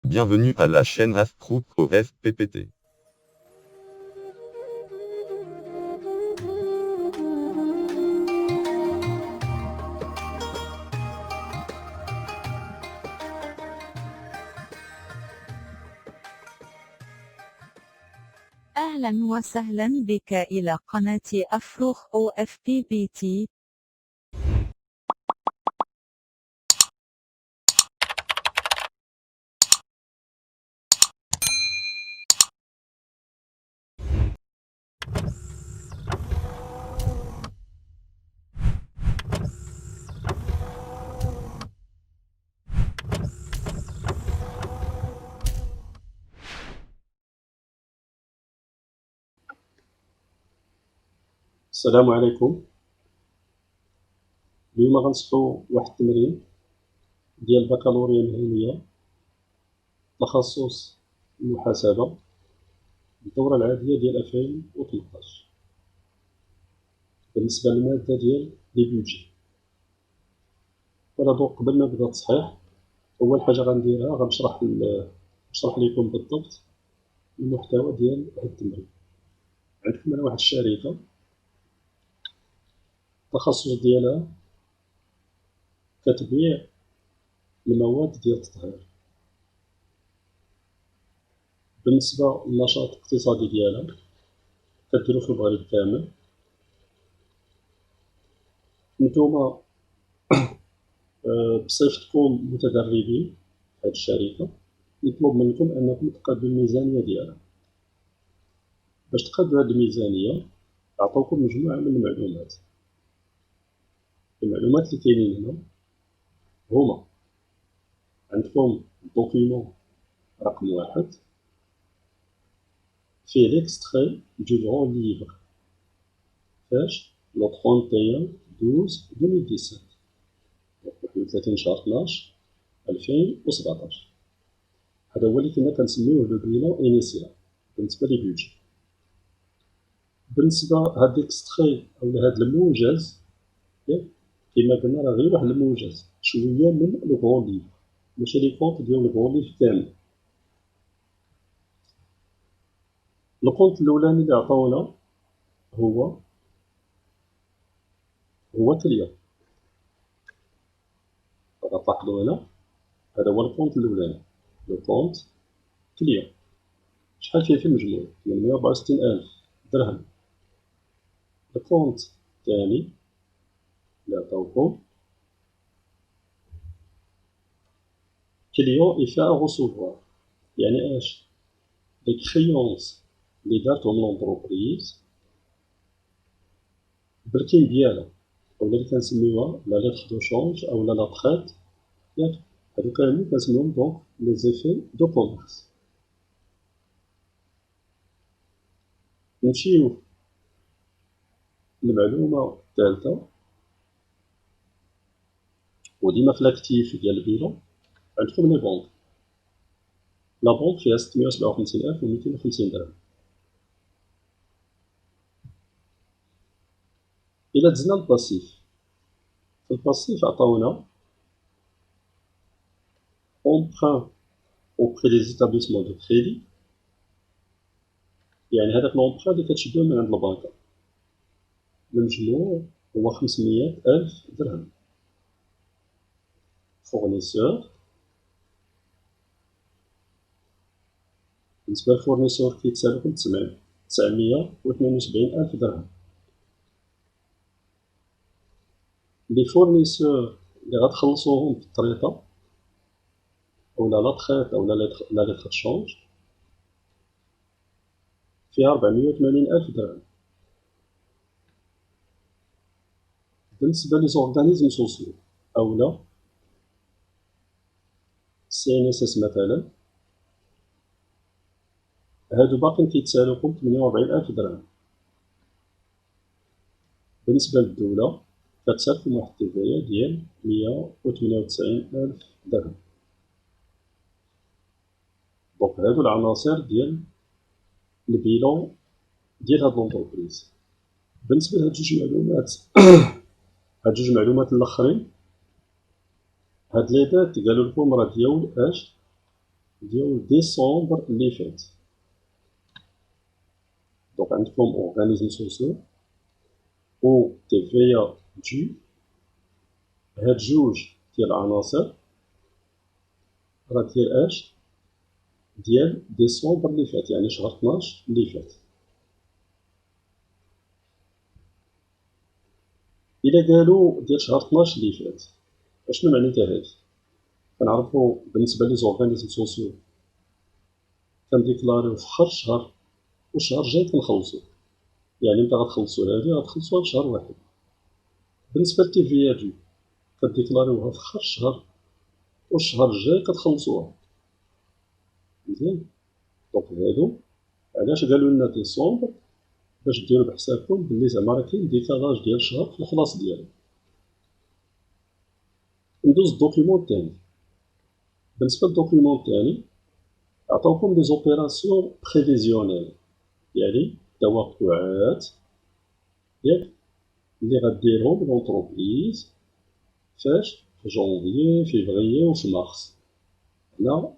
Bienvenue à la chaîne Astro OFPPT. أهلا وسهلا بك إلى قناة أفروخ OFPPT. السلام عليكم. اليوم غنصحو واحد التمرين ديال البكالوريا المهنية تخصص المحاسبة الدورة العادية ديال 2018 بالنسبة للمادة ديال لي بيدجي. ولا دوك قبل ما نبدا التصحيح، أول حاجة غنديرها غنشرح لكم بالضبط المحتوى ديال هاد التمرين. عندكم هنا واحد الشريطة، التخصص ديالها تتبيع المواد ديال التطهير. بالنسبة للنشاط الاقتصادي ديالها كديرو في المغرب كامل. نتوما بصفتكم متدربين في هذه الشركة يطلب منكم أنكم تقادوا الميزانية ديالها. باش تقادوا هذه الميزانية عطوكم مجموعة من المعلومات. المعلومات اللي كاينين هنا هما: عندكم الدوكيمون رقم 1 فيه ليكستخي دو غران ليفر فاش لو 31/12/2017 31 شهر 12 2017. هذا هو اللي كنا كنسميوه لو بيلون انيسيال بالنسبة لي بيدجي. بالنسبة هاد ليكستخي أولا هاد الموجز كما قلنا راه غير واحد الموجز شوية من لو غران ليفر، ماشي لي كونط ديال لو غران ليفر كامل. الكونط الأولاني اللي عطاونا هو كليا. غتلاحظوا هنا هذا هو الكونط الأولاني، لو كونط كليا. شحال فيه في المجموع؟ 864,000 درهم. الكونط الثاني اللي عطاوكم كليون إيفاء غوسوفوار، يعني اش؟ لي كريونس اللي دارتهم لونتربريز بالكين ديالها، أولا اللي كنسميوها لا ليتر دو شونج أولا لا تخيط، ياك؟ هادو كاملين كنسميوهم دونك لي زيفي دو كوميرس. نمشيو للمعلومة الثالثة، وديما في لاكتيف ديال البيلون عندكم لي بونك. لا بونك فيها 657,250 درهم. إلا دزنا للباسيف، في الباسيف عطاونا emprunt auprès des établissements de crédit، يعني هذاك لونبخا اللي كتشدوه من عند البنكة، المجموع هو 500,000 درهم. فورنيسور، بالنسبة للفورنيسور كيتسالكم 972,000 درهم. لي فورنيسور اللي غتخلصوهم في الطريقة أولا لا تخيط أولا لا ليتر شونج فيها 480,000 درهم. بالنسبة لي زورغانيزم سوسيو أولا CNSS مثلا، هادو باقيين كيتسالوكم 48,000 درهم. بالنسبة للدولة كتسالكم واحد التيفايا ديال 198,000 درهم. دونك هادو العناصر ديال البيلون ديال هاد لونتربريز. بالنسبة لهاد جوج معلومات هاد جوج معلومات الاخرين، هاد لي دات قالوا لكم راه ديال اش؟ ديال ديسمبر اللي فات. دونك عندكم اورغانيزم سوسيو و تي في ا دو، هاد جوج ديال العناصر راه ديال اش؟ ديال ديسمبر اللي فات، يعني شهر 12 اللي فات. الا قالوا ديال شهر 12 اللي فات، اشنو معنيتها هادي؟ كنعرفوا بالنسبه لي زورغانيزم سوسيو كنديكلاريو في اخر الشهر، والشهر الجاي كنخلصو، يعني ملي غتخلصوا هادي غتخلصوها في شهر واحد. بالنسبه لتي في دو كديكلاريوها في اخر الشهر، والشهر الجاي كتخلصوها. مزيان. دونك هادو علاش قالوا لنا ديسمبر؟ باش ديروا بحسابكم بلي زعما راه كاين ديكالاج ديال الشهر في الخلاص ديالو. ندوز الدوكيومون الثاني. بالنسبه للدوكيومون الثاني عطاوكم لي زوبيراسيون بريفيزيونيل، يعني توقعات ياك اللي غديرهم لونتربريز فاش؟ في جونفيي فيفريي وفي مارس. هنا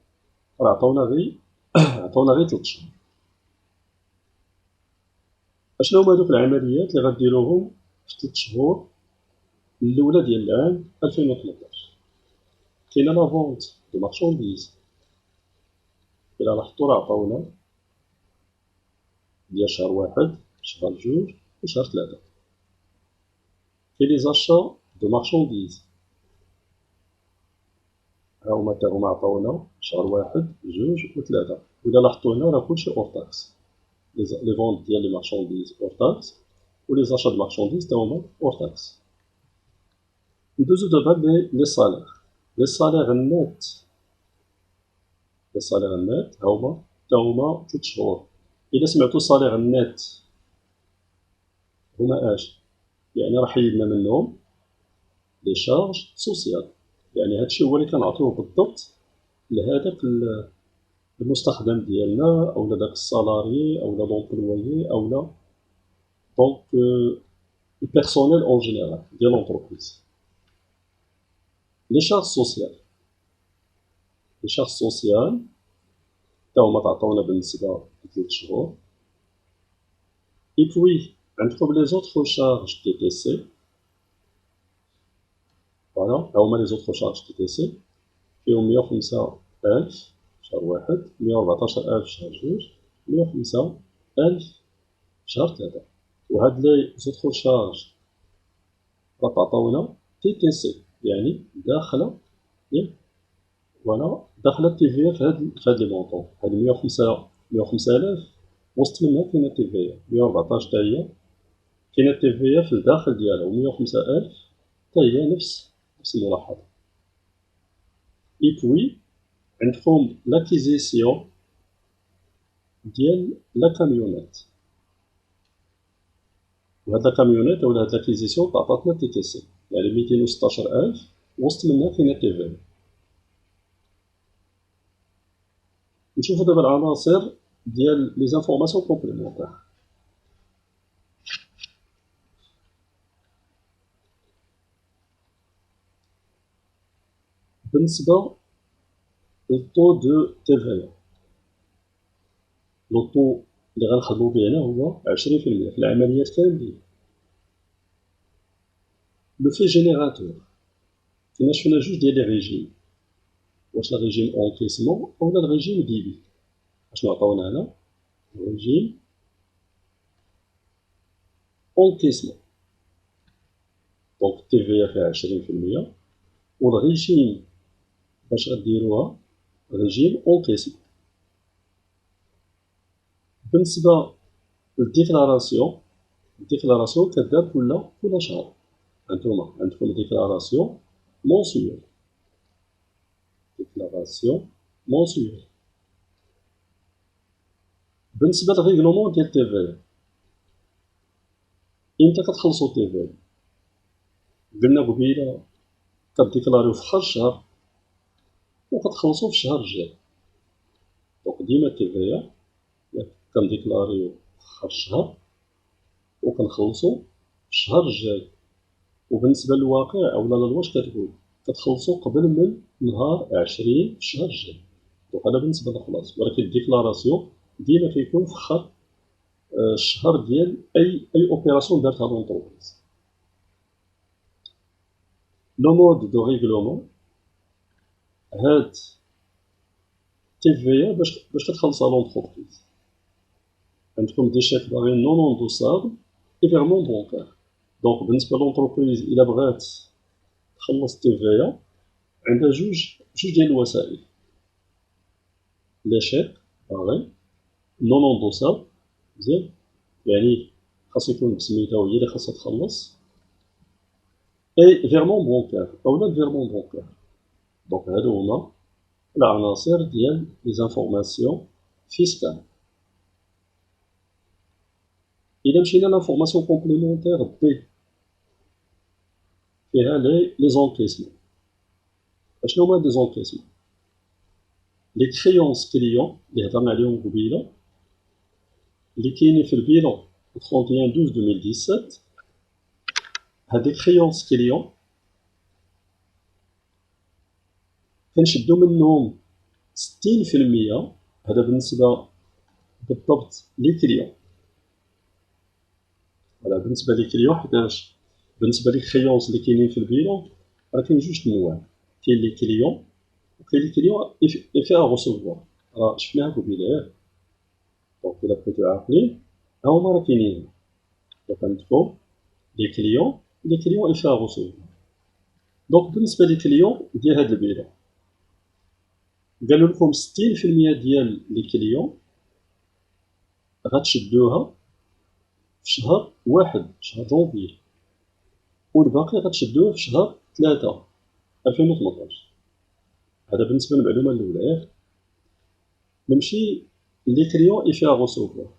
راه عطاونا غير عطاونا غير 3 شهور. اشنو هما هادوك العمليات اللي غديروهم في 3 شهور الاولى ديال العام 2013؟ كاينه لا فونت دو مارشانديز، الى لاحظتوا راه عطاونا ديال شهر واحد شهر جوج وشهر 3. كاين لي زاشا دو مارشانديز، ها هما تا هما عطاونا شهر واحد جوج و3. وإلا لاحظتوا هنا راه كلشي اور تاكس، لي فونت ديال لي مارشانديز اور تاكس، و لي زاشا دو مارشانديز تا هما اور تاكس. ندوزو دابا لي صالير. لي صالير النت، لي صالير النت ها هما تا هما 3 شهور. إلا سمعتو صالير النت هما اش؟ يعني راه حيدنا منهم لي شارج سوسيال، يعني هادشي هو اللي كنعطيوه بالضبط لهداك المستخدم ديالنا، اولا داك السالاري اولا لومبلويي اولا دونك البيرسونيل اون جينيرال ديال لونتربريز. لي شارج سوسيال، لي شارج سوسيال تا هما تعطونا بالنسبه ل3 شهور. اي بوي عندكم لي زوطخ شارج تي تي سي، فوالا ها هما لي زوطخ شارج تي تي سي، فيهم 105,000 شهر واحد، 114,000 شهر جوج، 105,000 شهر 3. وهاد لي زوطخ شارج راه تعطونا تي تي سي، يعني داخله ياك، فوالا داخله تي في في هاد لي مونطون. هاد 105,000 وسط منها كاينه تي في 114 تا هي كاينه تي في في الداخل ديالها، و 105,000 تا هي نفس الملاحظه. اي بوي عندكم لاكيزيسيون ديال لا كاميونيت، وهاد لا كاميونيت ولا هاد لاكيزيسيون تعطاتنا تي تي سي، يعني 216,000 وسط منها كاينه تي في. نشوفو دابا العناصر ديال لي زانفورماسيون كومبليمونتير. بالنسبه للطو دو تي في، لو طو اللي غنخدمو به هنا هو 20% في العمليات كاملين. لو في جينيراتور كاين شفنا جوج ديال لي ريجيم، واش لا ريجيم اونكيسمون اولا الريجيم ديبي. اشنو عطاونا هنا؟ الريجيم اونكيسمون، دونك تي في فيها 20%، والريجيم باش غديروها ريجيم اونكيسمون. بالنسبه للديكلاراسيون، الديكلاراسيون كدار كل شهر. هانتوما عندكم ديكلاراسيون مونسيول، ديكلاراسيون مونسيول. بالنسبه للريغلومون ديال تي في، امتى كتخلصوا تي في؟ قلنا قبيله كديكلاريو في اخر الشهر وكتخلصوا في الشهر الجاي. دونك ديما تي في كنديكلاريو في اخر الشهر وكنخلصوا في الشهر الجاي. وبالنسبه للواقع اولا لا لواش كتقول كتخلصوا قبل من نهار 20 في الشهر الجاي. دونك هذا بالنسبه للخلاص. ولكن الديكلاراسيون ديما كيكون في خط الشهر ديال اي اوبيراسيون دارتها لونطربريز. لو مود دو ريغلومون، هاد تي في باش كتخلصها لونطربريز. عندكم دي شيك باغيين نون اندوسابل اي فيرمون بونكار. دونك بالنسبه لونطربريز الا بغات تخلص تي في عندها جوج ديال الوسائل: لي شيك باغي نون اندوسابل، مزيان، يعني خاص يكون بسميتها وهي اللي خاصها تخلص، اي فيرمون بونكار اولا فيرمون بونكار. دونك هادو هما العناصر ديال لي زانفورماسيون فيسكال. إلا مشينا لانفورماسيون كومبليمونتير بي، فيها لي زونكيسمون. اشنو هما لي زونكيسمون؟ لي كريونس كليون اللي هضرنا عليهم قبيله، اللي كاينين في البيلون 31/12/2017. هاد لي كريونس كليون كنشدو منهم 60%. هذا بالنسبه بالضبط لي كليون. فوالا بالنسبه لي كليون، حيتاش بالنسبه لي كريونس اللي كاينين في البيلون راه كاين جوج انواع: كاين لي كليون وكاين لي كليون ايفي ا غوسوفوار. راه شفناها قبيله ياك. دونك الا بقيتو عاقلين ها هما راه كاينين. دونك عندكم لي كليون ايفي ا غوسوفوار. دونك بالنسبه لي كليون ديال هاد البيلون قالوا لكم 60% ديال لي كليون غتشدوها في شهر واحد، شهر جونفي، والباقي غتشدوه في شهر 3 2018. هذا بالنسبه للمعلومه الاولى ياك. نمشي لي كليون اي فيها غوسوفوار.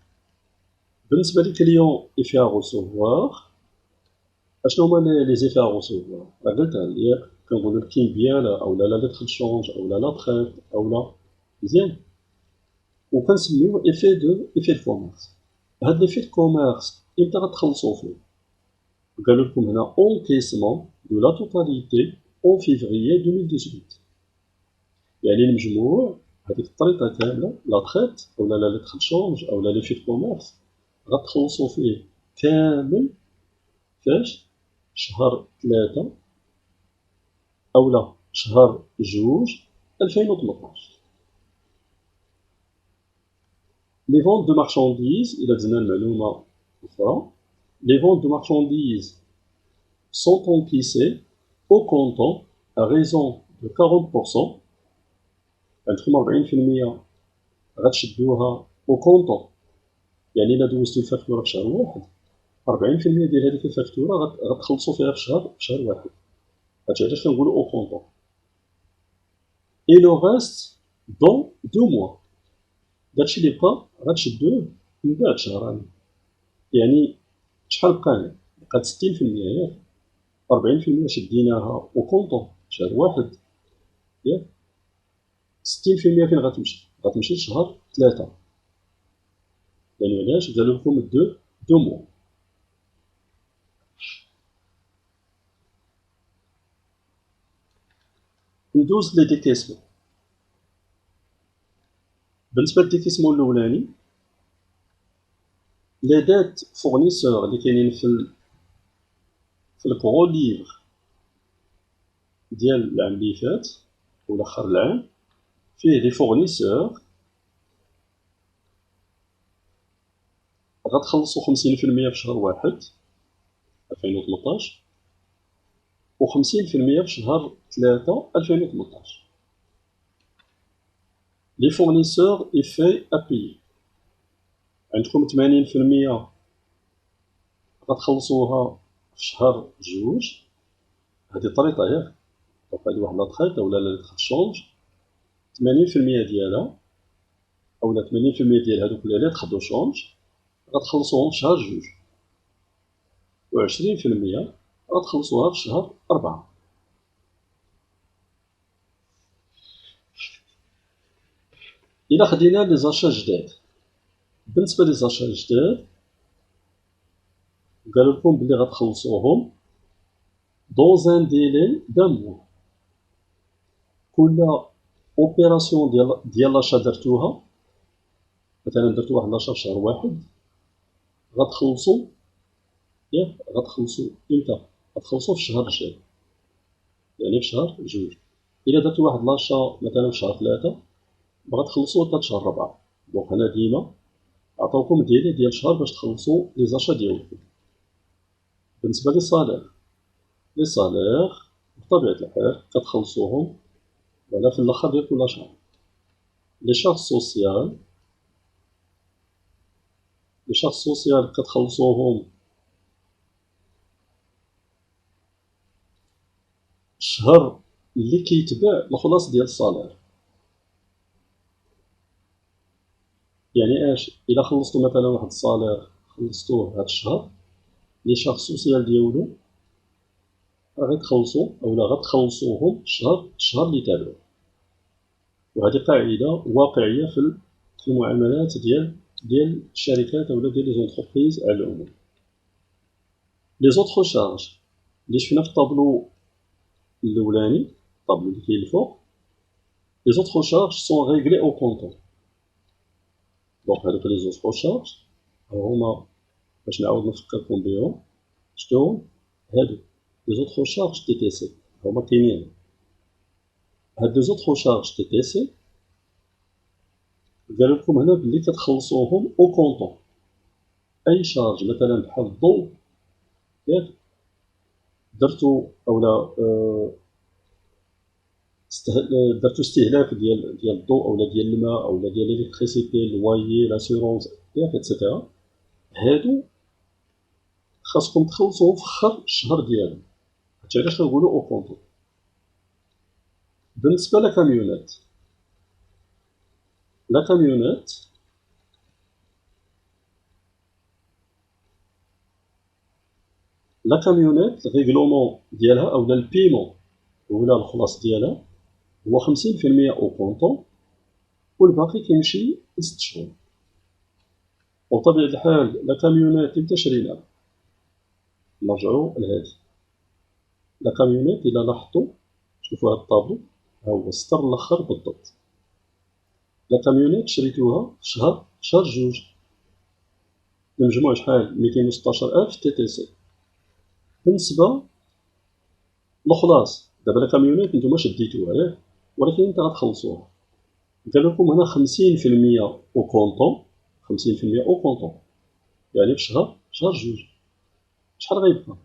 بالنسبه لي كليون اي فيها غوسوفوار، اشنو هما لي زيفي غوسوفوار؟ راه قلتها ياك، كنقولوا الكين ديالها اولا لا ليتر شونج اولا لا تريت اولا، مزيان، وكنسميو ايفي دو كوميرس. هاد ليفي دو كوميرس امتى غتخلصو فيه؟ قالوا لكم هنا encaissement de la totalité en février 2018. يعني المجموع هذيك الطريقه كامله، لا تريت اولا لا ليتر شونج اولا لي في دو كوميرس غتخلصوا فيه كامل فاش؟ شهر 3 اولا شهر 2 2018. لي فونت دو مارشانديز، الى دزنا المعلومه اخرى، لي فونت دو مارشانديز sont encaissés au comptant à raison de 40%. عندكم 40% غتشدوها او كونطون، يعني الا دوزتو الفاكتوره في شهر واحد 40% ديال هذيك الفاكتوره غتخلصوا فيها في شهر واحد. هادشي علاش كنقولوا او كونطون. اي لو ريست دون 2 موا، داكشي اللي بقى غتشدوه من بعد شهرين. يعني شحال بقى؟ بقات 60% ياك، 40% شديناها او كونطون في شهر واحد ياك، 60% فين غتمشي؟ غتمشي لشهر 3. يعني علاش قالوا لكم 2 موا. ندوز لي ديكيسمون. بالنسبه للديكيسمون الاولاني، لي دات فورنيسور اللي كاينين في الكغو ليفر ديال العام اللي فات ولا اخر العام، فيه دي فورنيسور غتخلصوا 50% في شهر واحد 2018 و50% في شهر 3 2018. لي فورنيسور ايفي ابي عندكم 80% غتخلصوها في شهر 2. هذه الطريقه ياك. دونك هذه واحد لا تخيط اولا لا تشونج 80% ديالها اولا 80% ديال هذوك اللي لا تخدو شونج غتخلصوهم في شهر 2 و20% غتخلصوها في شهر 4. إلا خدينا لي زاشا جداد، بالنسبة لي زاشا جداد قالوا لكم بلي غتخلصوهم دون ان ديلي دان موا. كل اوبيراسيون ديال لاشا درتوها، مثلا درتو واحد لاشا في شهر واحد، غتخلصو ياك، غتخلصو امتى؟ غتخلصو في الشهر الجاي، يعني في شهر جوج. الا درتو واحد لاشا مثلا في شهر ثلاثة، غتخلصو حتى شهر ربعة. دونك هنا ديما عطاوكم ديالي ديال شهر باش تخلصوا لي زاشا ديالكم. بالنسبه لي صالير بطبيعه الحال كتخلصوهم ولا في الاخر ديال كل شهر. لي شارج سوسيال كتخلصوهم الشهر اللي كيتباع الخلاص ديال الصالير. يعني اش؟ الا خلصتو مثلا واحد الصالير خلصتوه هاد الشهر، لي شارج سوسيال ديالو غتخلصو اولا غتخلصوهم الشهر اللي تابعو. وهذه قاعده واقعيه في المعاملات ديال الشركات اولا ديال لي زونتربريز على العموم. لي زوطخ شارج اللي شفنا في الطابلو الاولاني، الطابلو اللي كاين الفوق، لي زوطخ شارج سون ريغلي او كونطون. دونك هادوك لي زوطخ شارج هما، باش نعاود نفكركم بهم، شتو هادو لي زوطخ شارج تي تي سي هما كاينين. هاد لي زوطخ شارج تي تي سي قالوا لكم هنا بلي كتخلصوهم او كونطون. اي شارج مثلا بحال الضوء ياك درتو اولا درتو استهلاك ديال الضوء اولا ديال الماء اولا ديال الالكتريسيتي، الوايي، لاسيرونس ياك اكسيتيرا، هادو خاصكم تخلصوهم في اخر الشهر ديالهم. هادشي علاش كنقولوا او كونطون. بالنسبه للكاميونات، لا كاميونات الريغلومون ديالها اولا البيمون اولا الخلاص ديالها هو 50% او كونطون والباقي كيمشي ل6 شهور. وبطبيعة الحال لا كاميونات امتى شريناها؟ نرجعو لهادي لا كاميونات. إلا لاحظتو شوفو هاد الطابلو، ها هو السطر الآخر بالضبط. لا كاميونات شريتوها في شهر جوج، المجموع شحال؟ 216,000 تي تي سي. بالنسبة للخلاص، دابا لا كاميونات نتوما شديتوها ياك، ولكن امتى غتخلصوها؟ قالولكم هنا 50% او كونطون، 50% او كونطون، يعني في شهر جوج. شحال غيبقى؟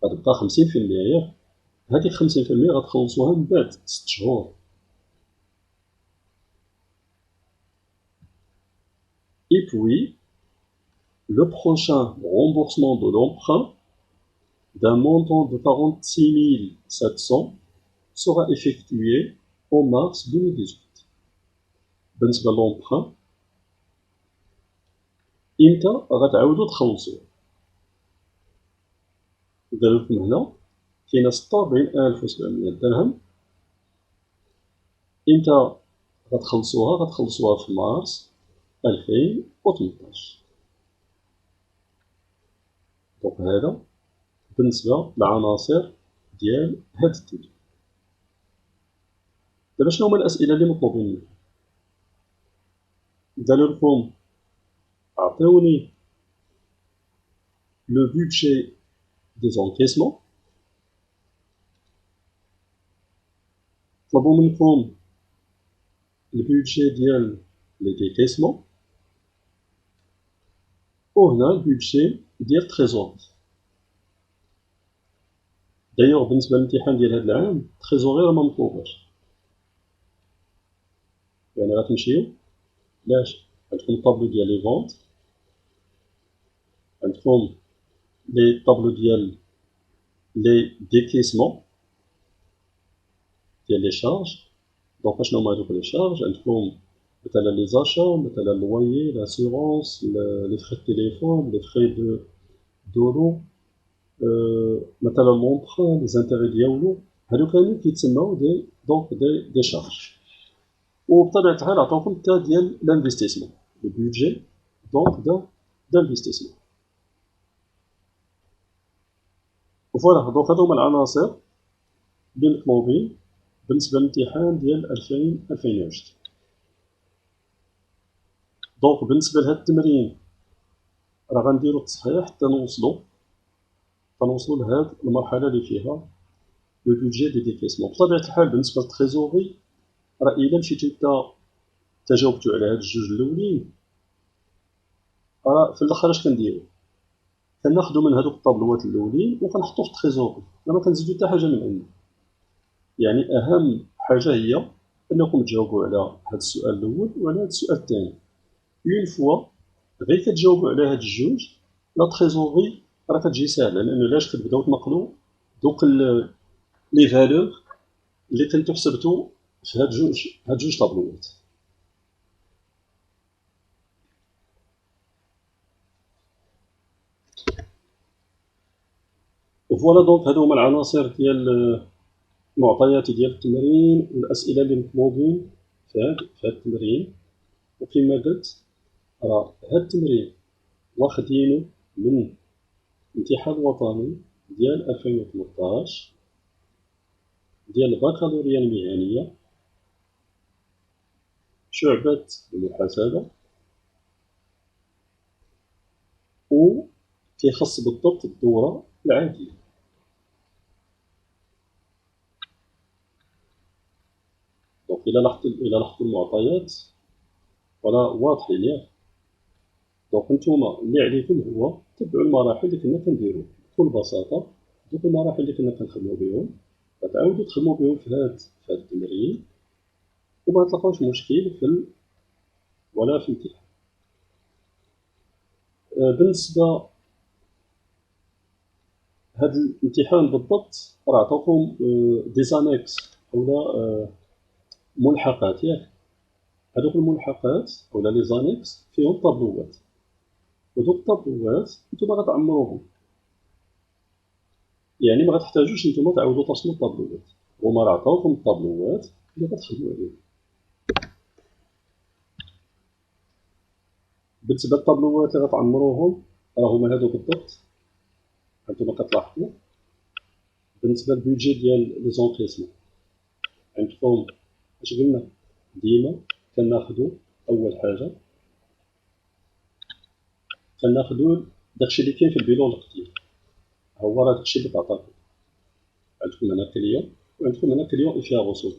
غتبقى 50% ياك، هاديك 50% غتخلصوها من بعد 6 شهور. Et puis, le prochain remboursement de l'emprunt d'un montant de 46 700 sera effectué en mars 2018. بالنسبة للemprunt إمتى غتعاودو تخلصوه؟ قالولكم هنا كاينة 46,700 درهم. إمتى غتخلصوها؟ غتخلصوها في مارس 2018. دونك هذا بالنسبة للعناصر ديال هاد التيب. دابا شنو هما الأسئلة اللي مطلوبين منكم؟ قالوا لكم عطيوني لو بودجي دي زونكيسمون، طلبوا منكم البودجي ديال لي ديكيسمون، وهنا البودجي ديال التريزور. دايوغ بالنسبة للامتحان ديال هاد العام التريزوري راه ممطلوباش، يعني غتمشيو لاش عندكم الطابلو ديال لي فونت، عندكم لي طابلو ديال لي ديكيسمون ديال لي شارج. دونك شنو هما هادوك لي شارج؟ عندكم مثلا لي زاشا، مثلا لويي، لاسيغونس، لي فخي تيليفون، لي فخي دو مثلا لومبخون، لي زانتيغي ديالو، هادو كاملين كيتسماو دي شارج. وبطبيعة الحال عطاوكم حتى ديال لانفستيسمون، لو بودجي دونك دانفستيسمون. فوالا دونك هادو هما العناصر اللي مطلوبين بالنسبه للامتحان ديال 2020. دونك بالنسبه لهاد التمرين راه غنديرو التصحيح حتى نوصلو لهاد المرحله اللي فيها لو بودجي دي ديكيسمون. بطبيعه الحال بالنسبه للتريزوري راه الا مشيتو نتا جاوبتو على هاد الجوج الاولين، راه في الاخر اش كنديرو؟ كناخدو من هادوك الطابلوات الاولين وكنحطو في التريزوري، ما كنزيدو حتى حاجه من عندنا. يعني اهم حاجه هي انكم تجاوبوا على هاد السؤال الاول وعلى هاد السؤال الثاني. اون فوا غير كتجاوبوا على هاد الجوج، لا تريزوري راه كتجي ساهله، لانه لاش كتبداو تنقلوا دوك لي فالور اللي كنتو حسبتو في هاد جوج طابلوات. فوالا دونك هادو هما العناصر ديال المعطيات ديال التمرين والاسئله اللي مطلوبين في هاد التمرين. وكما قلت راه هاد التمرين واخدينو من الامتحان الوطني ديال 2018 ديال البكالوريا المهنيه شعبة المحاسبة، و كيخص بالضبط الدورة العادية. دونك إلا لاحظتوا المعطيات ولا واضحين ياك. دونك نتوما اللي عليكم هو تبعوا المراحل اللي كنا كنديرو بكل بساطة. دوك المراحل اللي كنا كنخدمو بهم غتعاودو تخدمو بهم في هاد التمرين، وما تلقاوش مشكل ولا في الامتحان. بالنسبة هاد الامتحان بالضبط راه عطاوكم دي زانيكس اولا ملحقات ياك. هادوك الملحقات اولا لي زانيكس فيهم طابلوات، ودوك الطابلوات نتوما غتعمروهم، يعني ما غتحتاجوش نتوما تعاودو ترسمو الطابلوات، هما راه عطاوكم الطابلوات اللي غتخدمو عليهم. بالنسبه للطابلوات اللي غتعمروهم راه هما هادو بالضبط هانتوما كتلاحظوا. بالنسبه للبيدجي ديال لي زونكيسمون عندكم اش قلنا؟ ديما كناخدو اول حاجه كناخدو داكشي اللي كاين في البيلون القديم، هو راه داكشي اللي تعطاكم. عندكم هنا كليون وعندكم هنا كليون اللي فيها غوصول،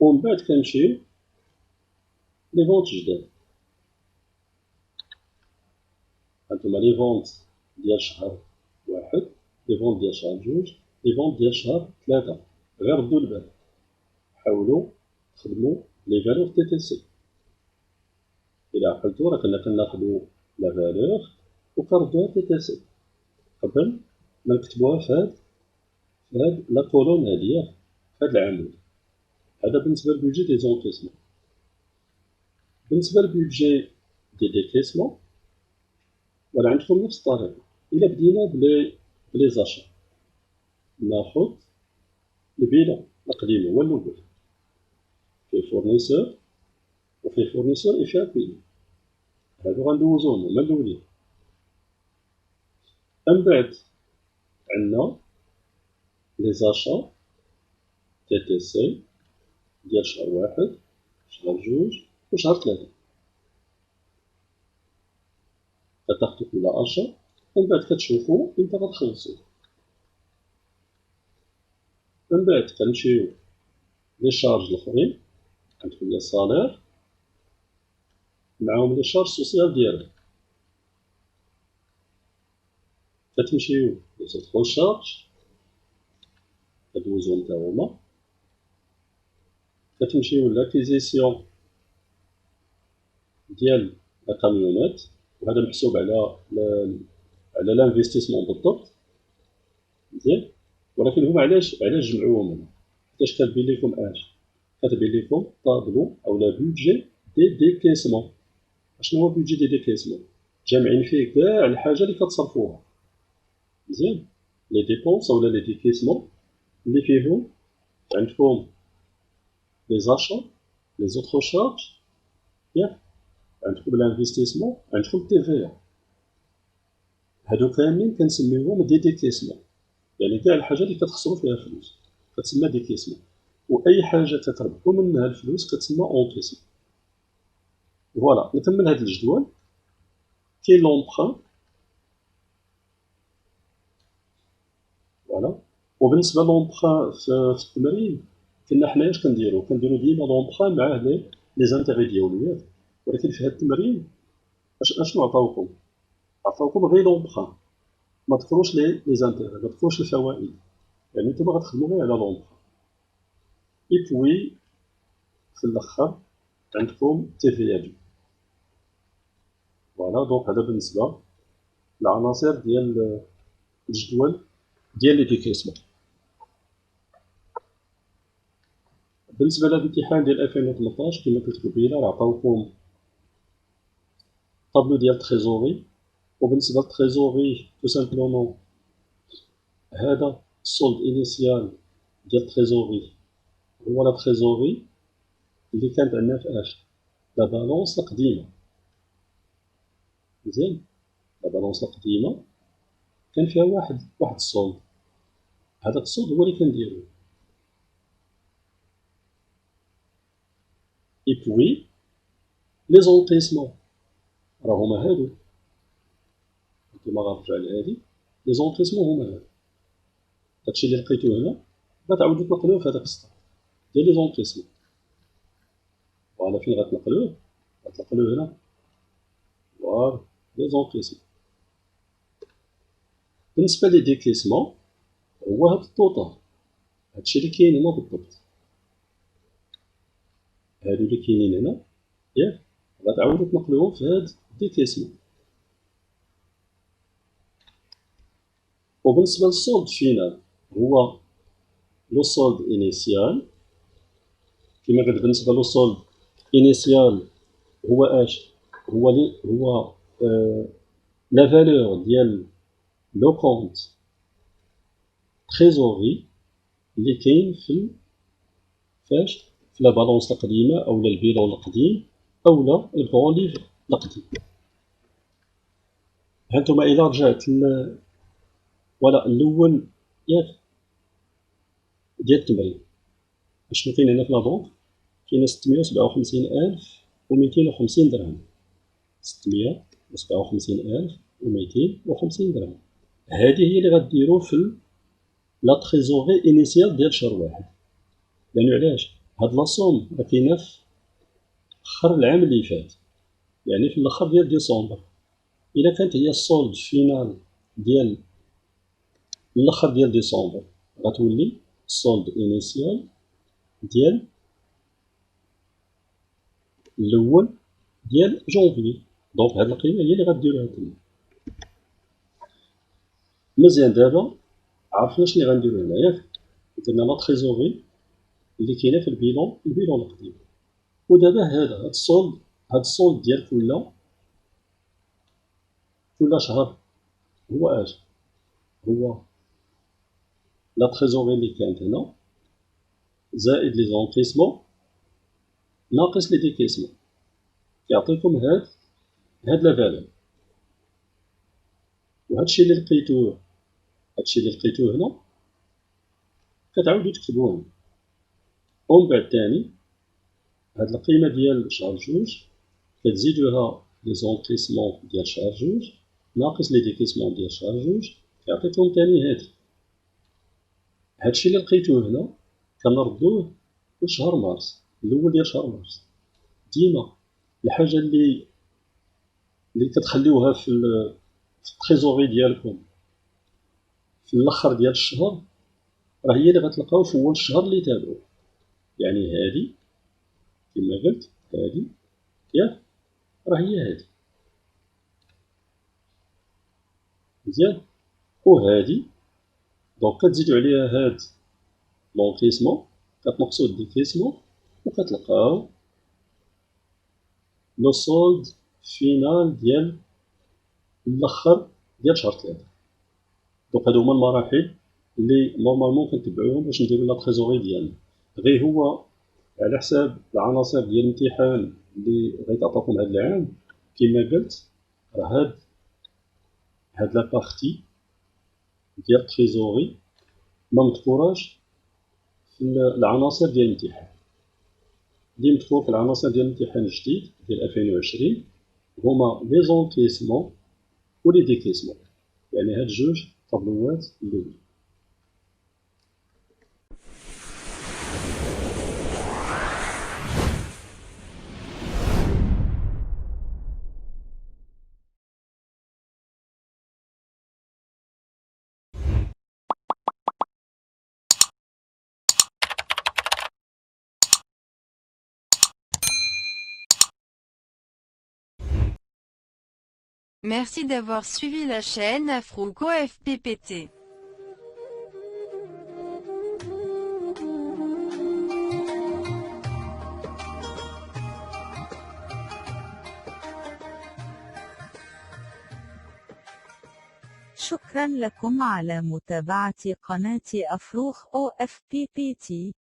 ومن بعد كنمشيو لي فونت جداد. هانتوما لي فونت ديال شهر واحد، لي فونت ديال شهر جوج، لي فونت ديال شهر ثلاثة. غير ردو البال، حاولوا تخدموا لي فالور تي تي سي. إلا عقلتو راه كنا كناخدو لا فالور وكنردوها تي تي سي قبل ما نكتبوها في هاد لا كولون هادي، في هاد العمود. هذا بالنسبة للبيدجي دي زونكيسمون. بالنسبة للبيدجي دي ديكيسمون ولا عندكم نفس الطريقة. إلا بدينا بلي زاشا، ناخد البيلون القديم هو الأول، فيه فورنيسور وفيه فورنيسور إفيا بيلون، هادو غندوزوهم هما الأولين. من بعد عندنا لي زاشا تي تي سي ديال شهر واحد، شهر جوج وشهر ثلاثة. كتاخدو كل أشهر ومن بعد كتشوفو إمتى غتخلصو. من بعد كنمشيو لي شارج الآخرين، عندكم لي صالير معاهم لي شارج سوسيال ديالهم. كتمشيو لي زوطخ شارج كدوزوهم تا هما. كتمشيو لاكيزيسيون ديال لا كاميونيت، وهذا محسوب على لانفستيسمون بالضبط، مزيان. ولكن هما علاش جمعوهم هنا؟ حيتاش كتبين لكم كتبين لكم طابلو اولا بودجي دي ديكيسمون. اشنو هو بودجي دي ديكيسمون؟ جامعين فيه كاع الحاجه اللي كتصرفوها، مزيان. لي ديبونس اولا لي ديكيسمون اللي فيهم عندكم لي زاشا، لي زوطخ شارج، ياك، عندكم لانفستيسمون، عندكم تي في. هادو كاملين كنسميوهم دي ديكيسمون. يعني كاع الحاجات اللي كتخسروا فيها فلوس كتسمى ديكيسمون، واي حاجه تتربحوا منها الفلوس كتسمى اونكيسمون. فوالا نكمل هذا الجدول. كاين لونبخان، فوالا. وبالنسبه لونبخان في التمرين كنا حنايا اش كنديرو ديما لونبخان معاه لي زانتيغي ديالو ياك، ولكن في هذا التمرين اشنو عطاوكم؟ عطاوكم غير لونبخان، ما ذكروش لي زانتيغي، ما ذكروش الفوائد، يعني نتوما غتخدموا غير على لونبخان. اي بوي في الاخر عندكم تي في ا 2. فوالا دونك هذا بالنسبه للعناصر ديال الجدول ديال لي ديكيسمون. بالنسبه للامتحان ديال 2018 كما قلت قبيله راه عطاوكم طابلو ديال التريزوري، وبالنسبه للتريزوري تو سامبلومون هذا السولد انيسيال ديال التريزوري هو لا تريزوري اللي كانت عندنا في اش لا بالونس القديمه. مزيان، لا بالونس القديمه كان فيها واحد السولد، هذاك السولد هو اللي كنديرو. اي بوي لي زونكيسمون راه هما هادو، نتوما غنرجع لهادي لي زونكيسمون هما هادو، داكشي اللي لقيتو هنا غتعاودو تنقلوه في هداك السطر ديال لي زونكيسمون. فوالا فين غتنقلوه؟ غتنقلوه هنا، فوالا لي زونكيسمون. بالنسبه لي ديكيسمون هو هاد الطوطه، هادشي اللي كاين هنا بالضبط، هادو اللي كاينين هنا ياك، غتعاودو تنقلوهم في هاد ديكيسمون. وبالنسبه للسولد فينال هو لو سولد انيسيال، كما قلت بالنسبه لو سولد انيسيال هو اش هو لا فالور ديال لو كونت تريزوري اللي كاين فاش في لا بالونس القديمه اولا البيلون القديم اولا الكرون ليفر القديم. هانتوما الى رجعت ولا الاول ياك ديال التمرين، شنو كاين هنا في لابونك؟ كاين 657,250 درهم، 657,250 درهم. هذه هي اللي غديروا في لا تريزوري انيسيال ديال شهر واحد. لانه علاش هاد لاصوم راه كاينه في اخر العام اللي فات، يعني في الاخر ديال ديسمبر. الا كانت هي السولد فينال ديال الاخر ديال ديسمبر غتولي السولد انيسيال ديال الاول ديال جونفي. دونك هاد القيمه هي اللي غديروها تما. مزيان، دابا عرفنا شنو غنديرو هنا ياك، درنا لا تريزوري اللي كاينه في البيلون القديم. ودابا هاد السولد ديال كل شهر هو اش هو لا تريزوري اللي كانت هنا زائد لي زونكيسمون ناقص لي ديكيسمون، كيعطيكم هاد لا فالور. وهادشي اللي لقيتوه هنا كتعاودو تكتبوه هنا. ومن بعد تاني هاد القيمه ديال شهر جوج كتزيدوها لي زونكيسمون ديال شهر جوج ناقص لي ديكيسمون ديال شهر جوج، كيعطيكم تاني هادشي اللي لقيتوه هنا كنردوه لشهر مارس، الاول ديال شهر مارس. ديما الحاجه اللي كتخليوها في التريزوري ديالكم في الاخر ديال الشهر راه هي اللي غتلقاو في اول الشهر اللي تابعو. يعني هادي كما قلت هادي ياك راه هي هادي، مزيان. وهادي دونك كتزيدو عليها هاد لونكيسمون، كتنقصو الديكيسمون وكتلقاو لو سولد فينال ديال الاخر ديال شهر 3. دونك هادو هما المراحل اللي نورمالمون كنتبعوهم باش نديرو لا تريزوري ديالنا. غير هو على حساب العناصر ديال الامتحان اللي غيتعطاكم هاد العام كما قلت راه هاد لا بارتي ديال التريزوري ما مذكوراش في العناصر ديال الامتحان. اللي مذكور في العناصر ديال الامتحان الجديد ديال 2020 هما لي زونكيسمون و لي ديكيسمون، يعني هاد جوج طابلوات الاولين. Merci d'avoir suivi la chaîne Afrouco FPPT. شكرا لكم على متابعة قناة أفروخ OFPPT.